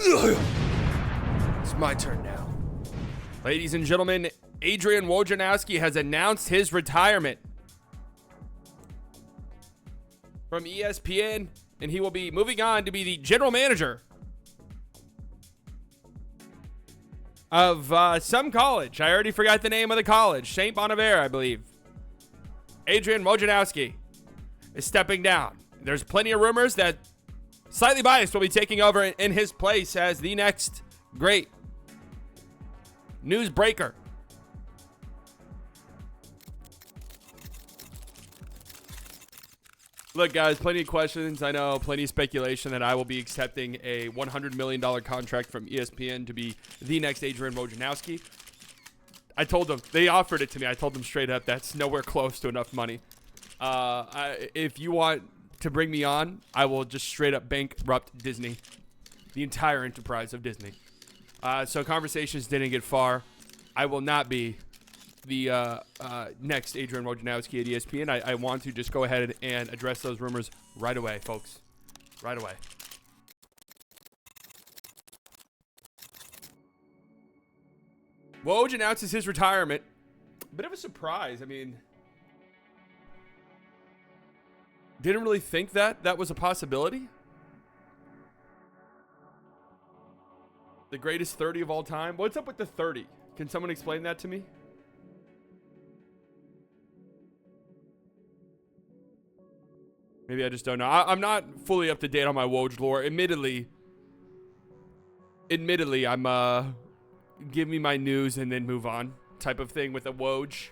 It's my turn now. Ladies and gentlemen, Adrian Wojnarowski has announced his retirement from ESPN, and he will be moving on to be the general manager of some college. I already forgot the name of the college. St. Bonaventure, I believe. Adrian Wojnarowski is stepping down. There's plenty of rumors that Slightly Biased will be taking over in his place as the next great newsbreaker. Look, guys, plenty of questions. I know, plenty of speculation that I will be accepting a $100 million contract from ESPN to be the next Adrian Wojnarowski. I told them, they offered it to me. I told them straight up, that's nowhere close to enough money. If you want to bring me on, I will just straight up bankrupt Disney, the entire enterprise of Disney. So conversations didn't get far. I will not be the next Adrian Wojnarowski at ESPN. I want to just go ahead and address those rumors right away, folks. Right away. Woj announces his retirement. Bit of a surprise. I mean, didn't really think that was a possibility. The greatest 30 of all time. What's up with the 30? Can someone explain that to me? Maybe I just don't know. I'm not fully up to date on my Woj lore. Admittedly, I'm give me my news and then move on type of thing with a Woj.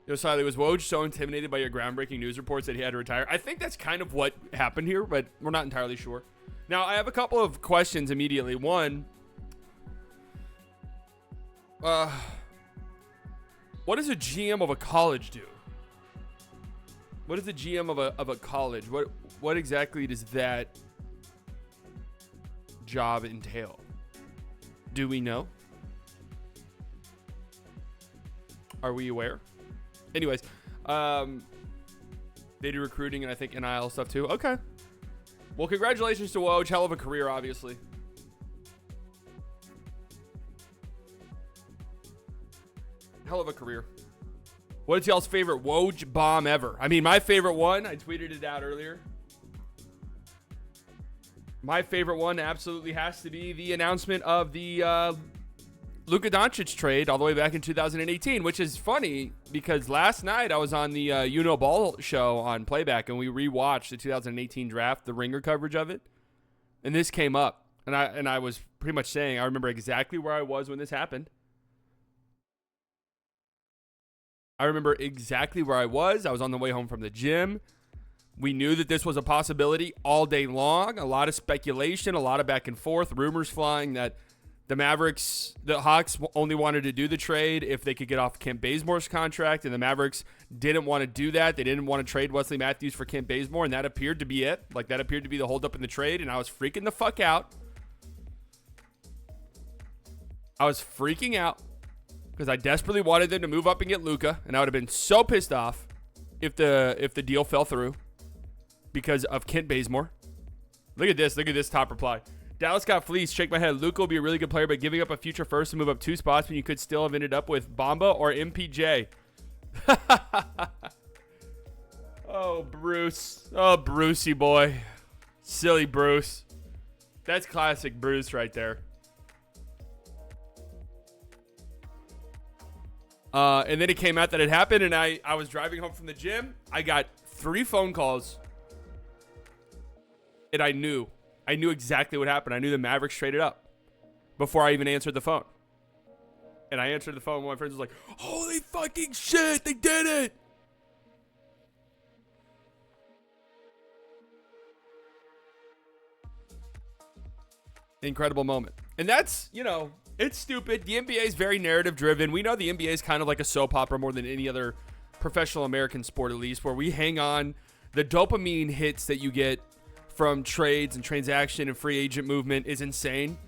Yo, Siley, was Woj so intimidated by your groundbreaking news reports that he had to retire? I think that's kind of what happened here, but we're not entirely sure. Now, I have a couple of questions immediately. One, what does a GM of a college do? What does a GM of a college? What exactly does that job entail? Do we know? Are we aware? Anyways, they do recruiting and I think NIL stuff too. Okay. Well, congratulations to Woj. Hell of a career, obviously. Hell of a career. What is y'all's favorite Woj bomb ever? I mean, my favorite one, I tweeted it out earlier. My favorite one absolutely has to be the announcement of the Luka Doncic trade all the way back in 2018, which is funny because last night I was on the You Know Ball show on Playback and we rewatched the 2018 draft, the Ringer coverage of it, and this came up, and I was pretty much saying I remember exactly where I was when this happened. I remember exactly where I was. I was on the way home from the gym. We knew that this was a possibility all day long. A lot of speculation, a lot of back and forth, rumors flying that the Hawks only wanted to do the trade if they could get off Kent Bazemore's contract, and the Mavericks didn't want to do that. They didn't want to trade Wesley Matthews for Kent Bazemore, and that appeared to be it. Like, that appeared to be the holdup in the trade, and I was freaking the fuck out. I was freaking out because I desperately wanted them to move up and get Luka, and I would have been so pissed off if the deal fell through because of Kent Bazemore. Look at this top reply. Dallas got fleeced. Shake my head. Luka will be a really good player, but giving up a future first to move up 2 spots when you could still have ended up with Bamba or MPJ. Oh, Bruce. Oh, Brucey boy. Silly Bruce. That's classic Bruce right there. And then it came out that it happened, and I was driving home from the gym. I got 3 phone calls, and I knew exactly what happened. I knew the Mavericks traded up before I even answered the phone. And I answered the phone, and my friends was like, holy fucking shit, they did it! Incredible moment. And that's, it's stupid. The NBA is very narrative driven. We know the NBA is kind of like a soap opera more than any other professional American sport, at least, where we hang on the dopamine hits that you get from trades and transaction and free agent movement is insane.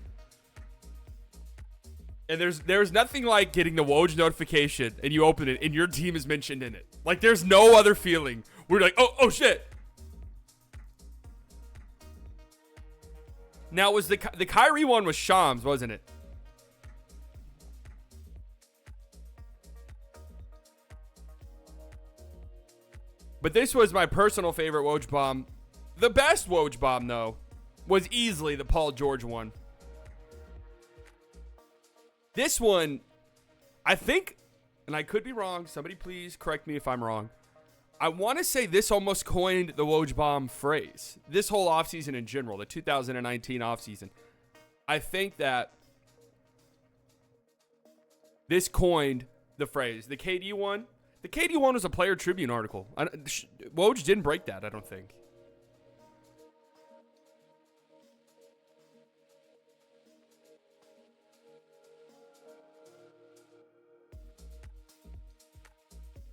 And there's nothing like getting the Woj notification and you open it and your team is mentioned in it. Like, there's no other feeling. We're like, oh shit. Now, was the Kyrie one was Shams, wasn't it? But this was my personal favorite Woj bomb. The best Woj bomb, though, was easily the Paul George one. This one, I think, and I could be wrong. Somebody please correct me if I'm wrong. I want to say this almost coined the Woj bomb phrase. This whole offseason in general, the 2019 offseason. I think that this coined the phrase. The KD one was a Player Tribune article. Woj didn't break that, I don't think.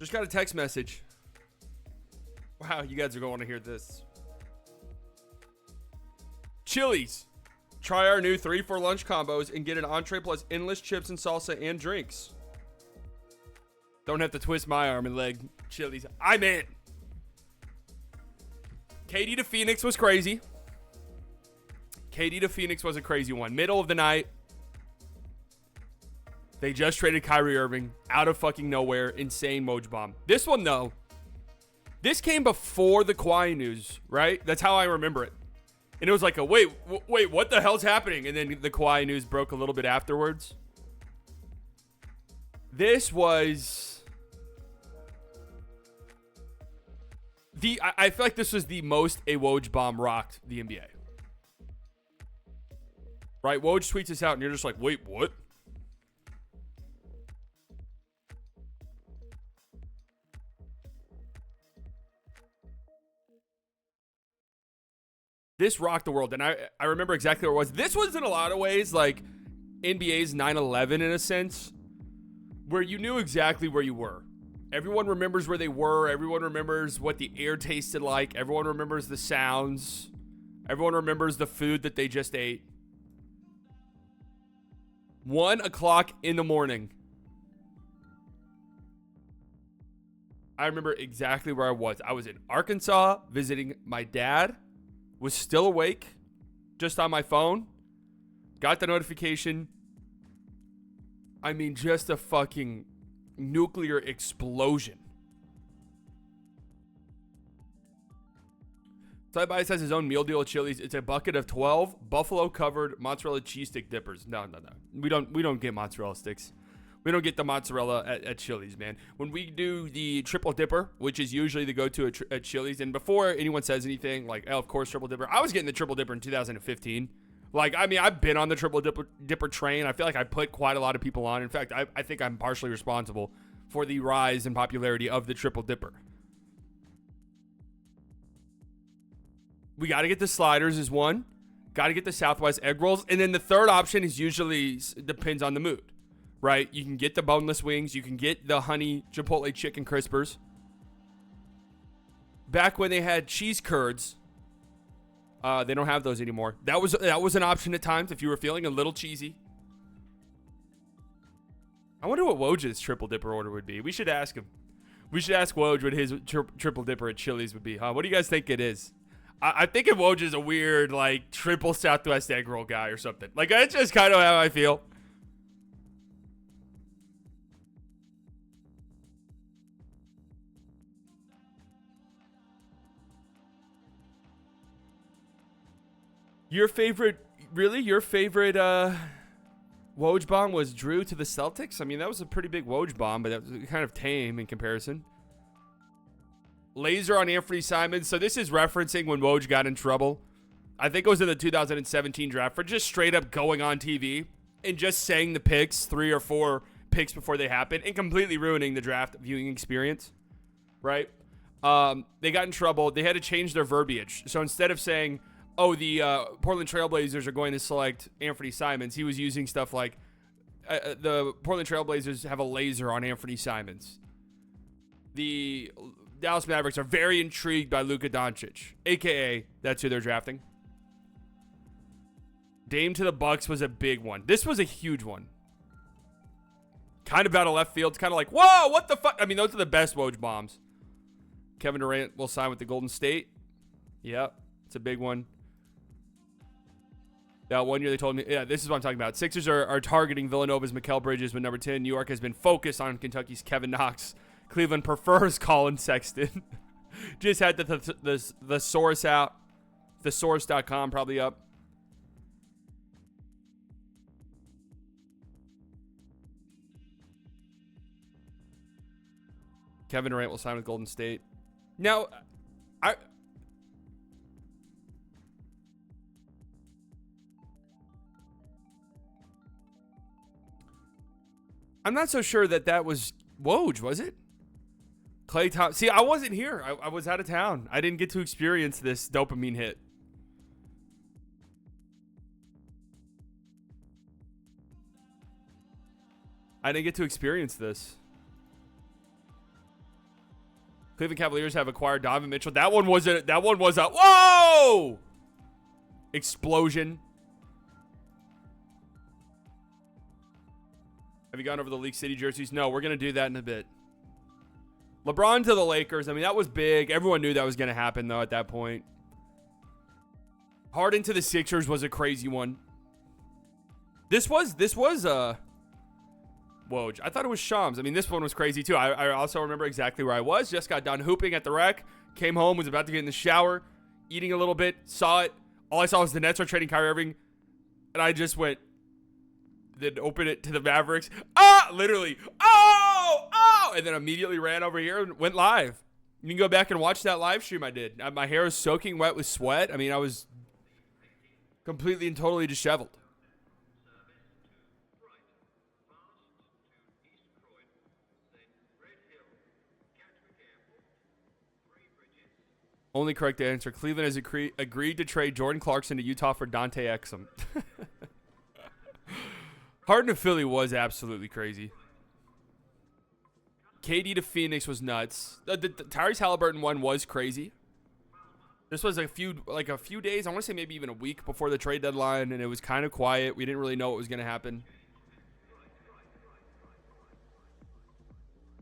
Just got a text message. Wow, you guys are going to hear this. Chili's. Try our new 3 for lunch combos and get an entree plus endless chips and salsa and drinks. Don't have to twist my arm and leg. Chili's. I'm in. KD to Phoenix was crazy. KD to Phoenix was a crazy one. Middle of the night. They just traded Kyrie Irving out of fucking nowhere. Insane Woj bomb. This one, though, this came before the Kawhi news, right? That's how I remember it. And it was like a, wait, what the hell's happening? And then the Kawhi news broke a little bit afterwards. This was I feel like this was the most a Woj bomb rocked the NBA. Right? Woj tweets this out and you're just like, wait, what? This rocked the world, and I remember exactly what it was. This was in a lot of ways like NBA's 9/11 in a sense, where you knew exactly where you were. Everyone remembers where they were. Everyone remembers what the air tasted like. Everyone remembers the sounds. Everyone remembers the food that they just ate. 1 o'clock in the morning. I remember exactly where I was. I was in Arkansas visiting my dad. Was still awake, just on my phone. Got the notification. I mean, just a fucking nuclear explosion. Side by has his own meal deal at Chili's. It's a bucket of 12 buffalo covered mozzarella cheese stick dippers. No. We don't get mozzarella sticks. We don't get the mozzarella at Chili's, man. When we do the triple dipper, which is usually the go-to at Chili's, and before anyone says anything, like, oh, of course, triple dipper. I was getting the triple dipper in 2015. Like, I mean, I've been on the triple dipper train. I feel like I put quite a lot of people on. In fact, I think I'm partially responsible for the rise in popularity of the triple dipper. We got to get the sliders is one. Got to get the Southwest egg rolls. And then the third option is usually depends on the mood. Right? You can get the boneless wings. You can get the honey Chipotle chicken crispers. Back when they had cheese curds, they don't have those anymore. That was an option at times if you were feeling a little cheesy. I wonder what Woj's triple dipper order would be. We should ask him. We should ask Woj what his triple dipper at Chili's would be. Huh? What do you guys think it is? I think if Woj is a weird, like, triple Southwest egg roll guy or something. Like, that's just kind of how I feel. Your favorite Woj bomb was Drew to the Celtics? I mean, that was a pretty big Woj bomb, but that was kind of tame in comparison. Laser on Anthony Simons. So this is referencing when Woj got in trouble. I think it was in the 2017 draft for just straight up going on TV and just saying the picks, 3 or 4 picks before they happen, and completely ruining the draft viewing experience, right? They got in trouble. They had to change their verbiage. So instead of saying, oh, the Portland Trailblazers are going to select Anthony Simons, he was using stuff like, the Portland Trailblazers have a laser on Anthony Simons. The Dallas Mavericks are very intrigued by Luka Doncic, a.k.a. that's who they're drafting. Dame to the Bucks was a big one. This was a huge one. Kind of out of left field. It's kind of like, whoa, what the fuck? I mean, those are the best Woj bombs. Kevin Durant will sign with the Golden State. Yep, it's a big one. That 1 year they told me, yeah, this is what I'm talking about. Sixers are targeting Villanova's Mikal Bridges with number 10. New York has been focused on Kentucky's Kevin Knox. Cleveland prefers Colin Sexton. Just had the source out. Thesource.com probably up. Kevin Durant will sign with Golden State. Now, I'm not so sure that was Woj, was it? Klay Thompson. See, I wasn't here. I was out of town. I didn't get to experience this dopamine hit. I didn't get to experience this. Cleveland Cavaliers have acquired Donovan Mitchell. That one was a whoa! Explosion. Have you gone over the League City jerseys? No, we're going to do that in a bit. LeBron to the Lakers. I mean, that was big. Everyone knew that was going to happen, though, at that point. Harden to the Sixers was a crazy one. This was Woj. I thought it was Shams. I mean, this one was crazy, too. I also remember exactly where I was. Just got done hooping at the rec. Came home, was about to get in the shower. Eating a little bit. Saw it. All I saw was the Nets are trading Kyrie Irving. And I just went... Then open it to the Mavericks. Literally. And then immediately ran over here and went live. You can go back and watch that live stream I did. My hair was soaking wet with sweat. I mean, I was completely and totally disheveled. Only correct answer. Cleveland has agreed to trade Jordan Clarkson to Utah for Dante Exum. Harden to Philly was absolutely crazy. KD to Phoenix was nuts. The Tyrese Halliburton one was crazy. This was a few days, I want to say maybe even a week before the trade deadline, and it was kind of quiet. We didn't really know what was going to happen.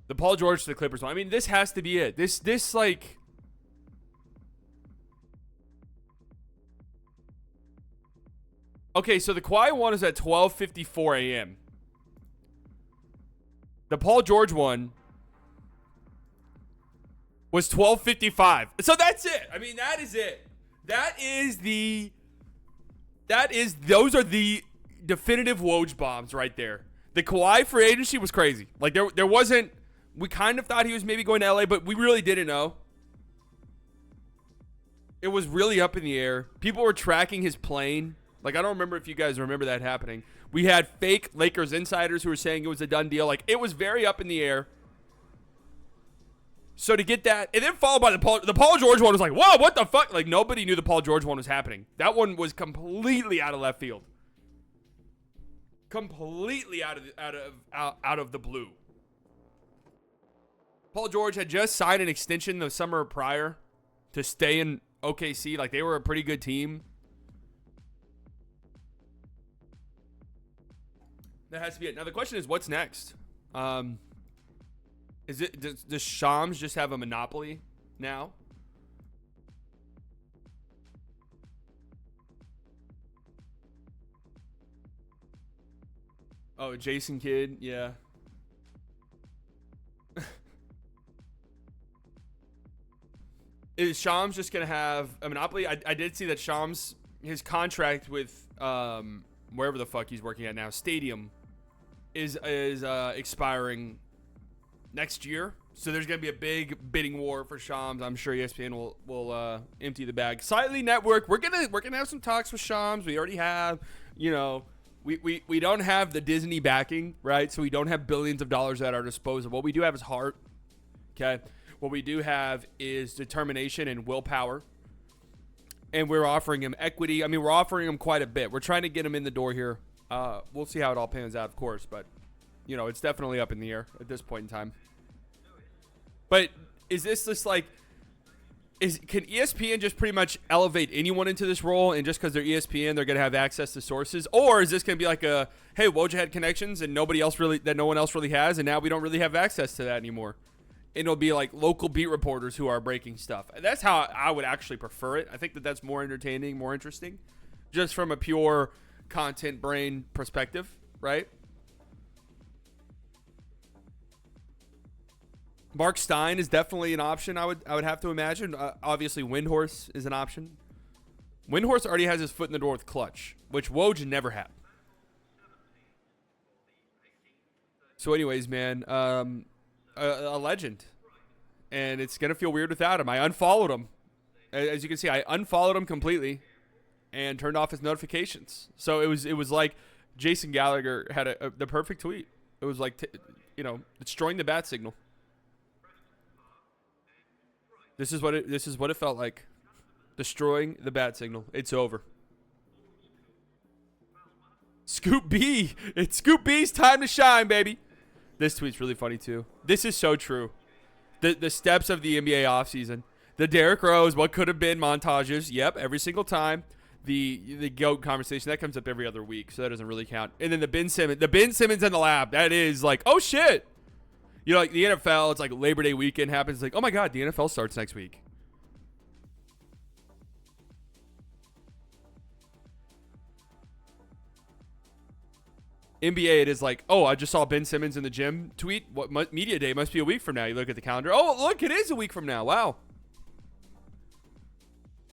The Paul George to the Clippers one. I mean, this has to be it. This like... Okay, so the Kawhi one is at 12:54 a.m. The Paul George one was 12:55. So that's it. I mean, that is it. Those are the definitive Woj bombs right there. The Kawhi free agency was crazy. Like there wasn't, we kind of thought he was maybe going to LA, but we really didn't know. It was really up in the air. People were tracking his plane. Like, I don't remember if you guys remember that happening. We had fake Lakers insiders who were saying it was a done deal. Like, it was very up in the air. So to get that, and then followed by the Paul George one was like, whoa, what the fuck? Like, nobody knew the Paul George one was happening. That one was completely out of left field. Completely out of the blue. Paul George had just signed an extension the summer prior to stay in OKC. Like, they were a pretty good team. That has to be it. Now, the question is, what's next? Does Shams just have a monopoly now? Oh, Jason Kidd, yeah. Is Shams just going to have a monopoly? I did see that Shams, his contract with wherever the fuck he's working at now, Stadium, is expiring next year. So there's going to be a big bidding war for Shams. I'm sure ESPN will empty the bag. Slightly Network, we're gonna have some talks with Shams. We already have, we don't have the Disney backing, right? So we don't have billions of dollars at our disposal. What we do have is heart. Okay. What we do have is determination and willpower. And we're offering him equity. I mean, we're offering him quite a bit. We're trying to get him in the door here. We'll see how it all pans out, of course. But, it's definitely up in the air at this point in time. But is this just like... Can ESPN just pretty much elevate anyone into this role, and just because they're ESPN, they're going to have access to sources? Or is this going to be like a, hey, Woj had connections and no one else really has, and now we don't really have access to that anymore? And it'll be like local beat reporters who are breaking stuff. That's how I would actually prefer it. I think that's more entertaining, more interesting. just from a pure content brain perspective, right? Mark Stein is definitely an option. I would have to imagine. Obviously, Windhorse is an option. Windhorse already has his foot in the door with clutch, which Woj never had. So, anyways, man, a legend, and it's gonna feel weird without him. I unfollowed him, as you can see. I unfollowed him completely, and turned off his notifications. So it was like Jason Gallagher had the perfect tweet. It was like destroying the bat signal. This is what it felt like. Destroying the bat signal. It's over. Scoop B. It's Scoop B's time to shine, baby. This tweet's really funny too. This is so true. The steps of the NBA offseason. The Derrick Rose, what could have been montages. Yep, every single time. The GOAT conversation, that comes up every other week, so that doesn't really count. And then the Ben Simmons in the lab. That is like, oh shit. Like the NFL, it's like Labor Day weekend happens. It's like, oh my God, the NFL starts next week. NBA, it is like, oh, I just saw Ben Simmons in the gym tweet. What media day must be a week from now? You look at the calendar. Oh, look, it is a week from now. Wow.